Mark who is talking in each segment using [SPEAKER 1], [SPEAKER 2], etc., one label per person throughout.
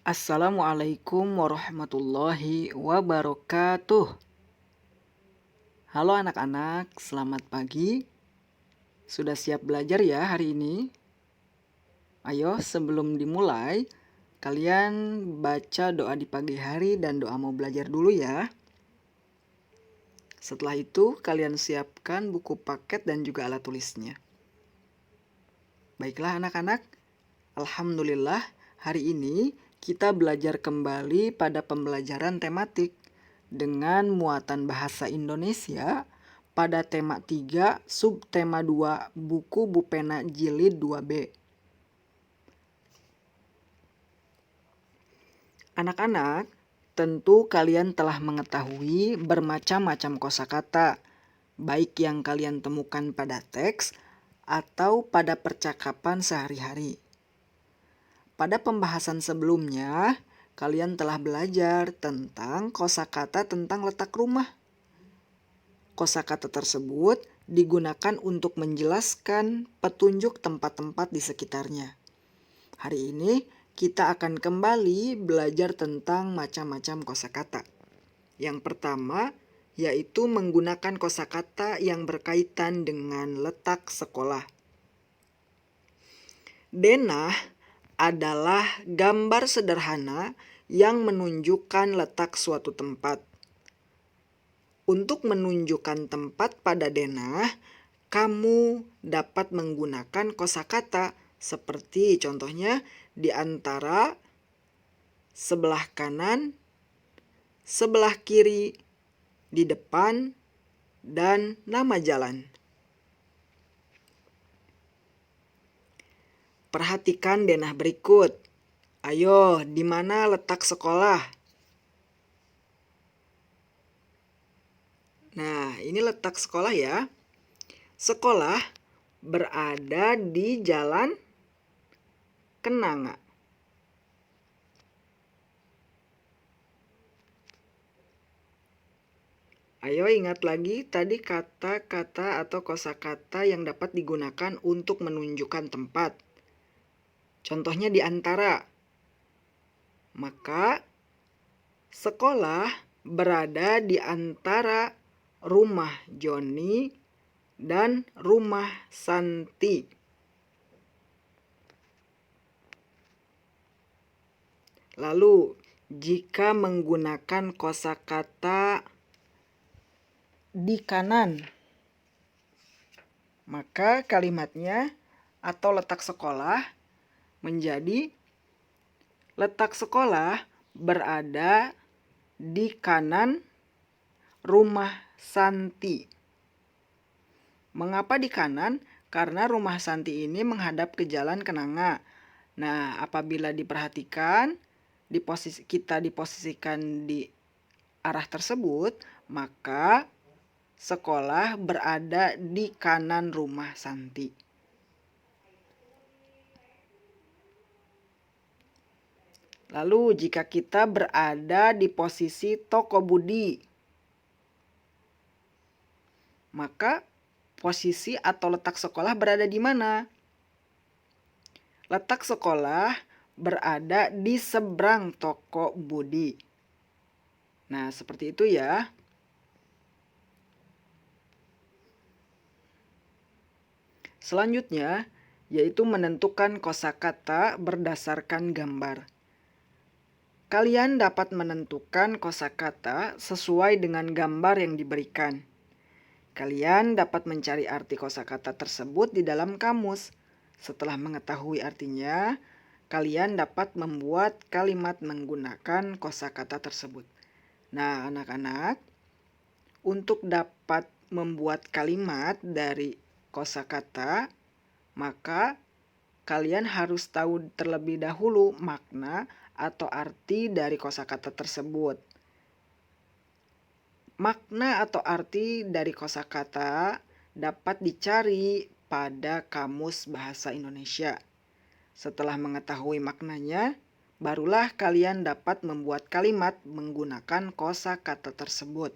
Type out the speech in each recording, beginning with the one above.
[SPEAKER 1] Assalamualaikum warahmatullahi wabarakatuh. Halo anak-anak, selamat pagi. Sudah siap belajar ya hari ini? Ayo sebelum dimulai, kalian baca doa di pagi hari dan doa mau belajar dulu ya. Setelah itu, kalian siapkan buku paket dan juga alat tulisnya. Baiklah anak-anak, alhamdulillah hari ini kita belajar kembali pada pembelajaran tematik dengan muatan bahasa Indonesia pada tema 3, subtema 2, buku Bupena Jilid 2B. Anak-anak, tentu kalian telah mengetahui bermacam-macam kosakata, baik yang kalian temukan pada teks atau pada percakapan sehari-hari. Pada pembahasan sebelumnya, kalian telah belajar tentang kosakata tentang letak rumah. Kosakata tersebut digunakan untuk menjelaskan petunjuk tempat-tempat di sekitarnya. Hari ini kita akan kembali belajar tentang macam-macam kosakata. Yang pertama yaitu menggunakan kosakata yang berkaitan dengan letak sekolah. Denah adalah gambar sederhana yang menunjukkan letak suatu tempat. Untuk menunjukkan tempat pada denah, kamu dapat menggunakan kosakata seperti contohnya di antara, sebelah kanan, sebelah kiri, di depan, dan nama jalan. Perhatikan denah berikut. Ayo, di mana letak sekolah? Nah, ini letak sekolah ya. Sekolah berada di Jalan Kenanga. Ayo ingat lagi tadi kata-kata atau kosakata yang dapat digunakan untuk menunjukkan tempat. Contohnya di antara. Maka sekolah berada di antara rumah Joni dan rumah Santi. Lalu, jika menggunakan kosakata di kanan, maka kalimatnya atau letak sekolah menjadi letak sekolah berada di kanan rumah Santi. Mengapa di kanan? Karena rumah Santi ini menghadap ke Jalan Kenanga. Nah, apabila diperhatikan, kita diposisikan di arah tersebut, maka sekolah berada di kanan rumah Santi. Lalu jika kita berada di posisi toko Budi, maka posisi atau letak sekolah berada di mana? Letak sekolah berada di seberang toko Budi. Nah, seperti itu ya. Selanjutnya, yaitu menentukan kosakata berdasarkan gambar. Kalian dapat menentukan kosakata sesuai dengan gambar yang diberikan. Kalian dapat mencari arti kosakata tersebut di dalam kamus. Setelah mengetahui artinya, kalian dapat membuat kalimat menggunakan kosakata tersebut. Nah, anak-anak, untuk dapat membuat kalimat dari kosakata, maka kalian harus tahu terlebih dahulu makna atau arti dari kosakata tersebut. Makna atau arti dari kosakata dapat dicari pada Kamus Bahasa Indonesia. Setelah mengetahui maknanya, barulah kalian dapat membuat kalimat menggunakan kosakata tersebut.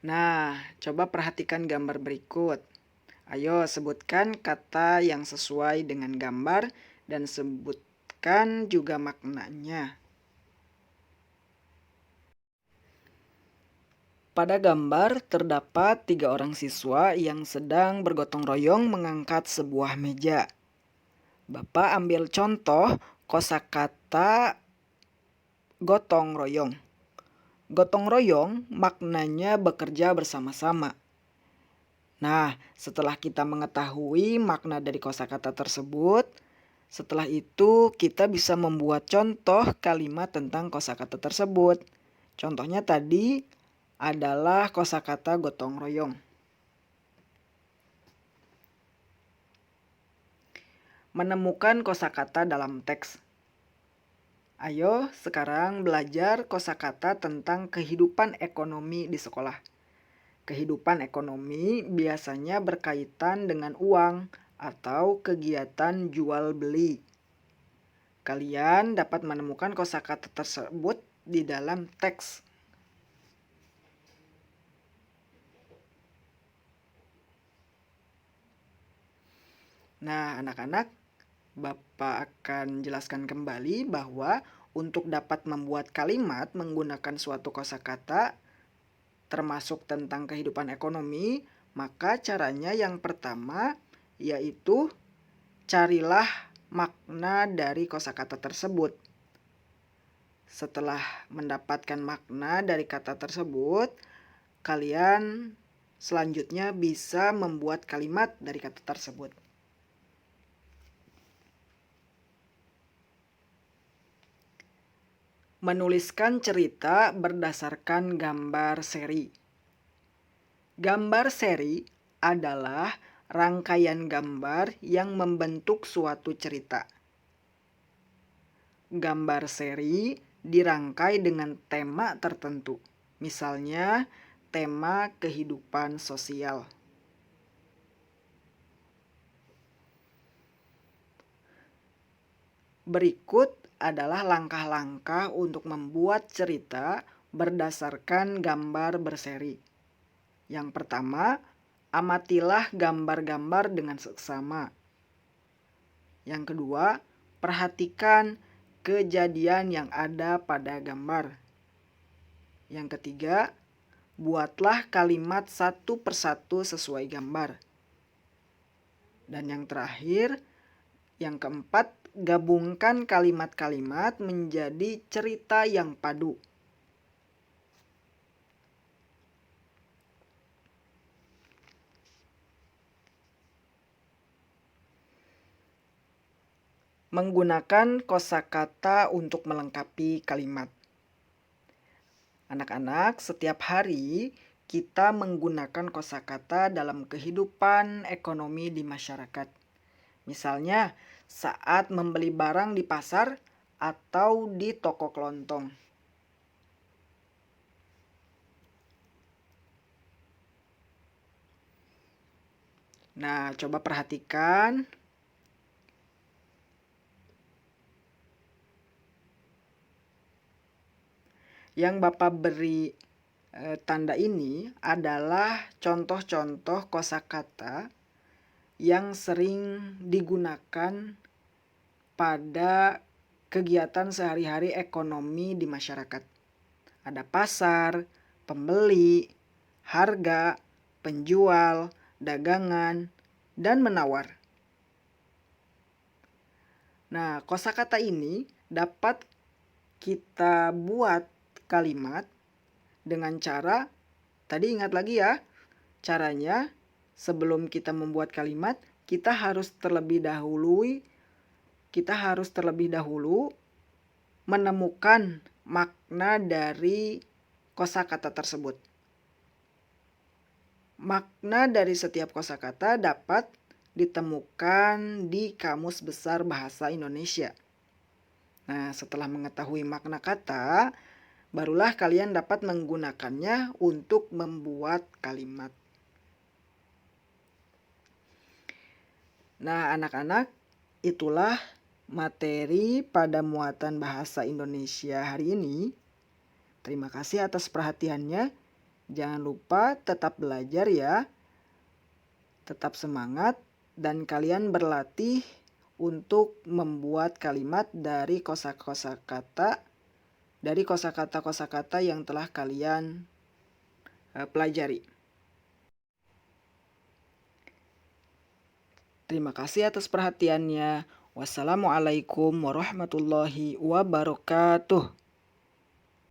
[SPEAKER 1] Nah, coba perhatikan gambar berikut. Ayo sebutkan kata yang sesuai dengan gambar dan sebutkan juga maknanya. Pada gambar terdapat 3 orang siswa yang sedang bergotong royong mengangkat sebuah meja. Bapak ambil contoh kosakata gotong royong. Gotong royong maknanya bekerja bersama-sama. Nah, setelah kita mengetahui makna dari kosakata tersebut, setelah itu kita bisa membuat contoh kalimat tentang kosakata tersebut. Contohnya tadi adalah kosakata gotong royong. Menemukan kosakata dalam teks. Ayo sekarang belajar kosakata tentang kehidupan ekonomi di sekolah. Kehidupan ekonomi biasanya berkaitan dengan uang atau kegiatan jual beli. Kalian dapat menemukan kosakata tersebut di dalam teks. Nah, anak-anak, Bapak akan jelaskan kembali bahwa untuk dapat membuat kalimat menggunakan suatu kosakata termasuk tentang kehidupan ekonomi, maka caranya yang pertama yaitu carilah makna dari kosakata tersebut. Setelah mendapatkan makna dari kata tersebut, kalian selanjutnya bisa membuat kalimat dari kata tersebut. Menuliskan cerita berdasarkan gambar seri. Gambar seri adalah rangkaian gambar yang membentuk suatu cerita. Gambar seri dirangkai dengan tema tertentu, misalnya tema kehidupan sosial. Berikut adalah langkah-langkah untuk membuat cerita berdasarkan gambar berseri. Yang pertama, amatilah gambar-gambar dengan seksama. Yang kedua, perhatikan kejadian yang ada pada gambar. Yang ketiga, buatlah kalimat satu persatu sesuai gambar. Dan yang terakhir, yang keempat, gabungkan kalimat-kalimat menjadi cerita yang padu. Menggunakan kosakata untuk melengkapi kalimat. Anak-anak, setiap hari kita menggunakan kosakata dalam kehidupan ekonomi di masyarakat. Misalnya, saat membeli barang di pasar atau di toko kelontong. Nah, coba perhatikan. Yang Bapak beri tanda ini adalah contoh-contoh kosakata yang sering digunakan pada kegiatan sehari-hari ekonomi di masyarakat. Ada pasar, pembeli, harga, penjual, dagangan, dan menawar. Nah, kosakata ini dapat kita buat kalimat dengan cara, tadi ingat lagi ya, caranya sebelum kita membuat kalimat, kita harus terlebih dahulu menemukan makna dari kosakata tersebut. Makna dari setiap kosakata dapat ditemukan di Kamus Besar Bahasa Indonesia. Nah, setelah mengetahui makna kata, barulah kalian dapat menggunakannya untuk membuat kalimat. Nah, anak-anak, itulah materi pada muatan bahasa Indonesia hari ini. Terima kasih atas perhatiannya. Jangan lupa tetap belajar ya. Tetap semangat dan kalian berlatih untuk membuat kalimat dari kosakata yang telah kalian pelajari. Terima kasih atas perhatiannya. Wassalamualaikum warahmatullahi wabarakatuh.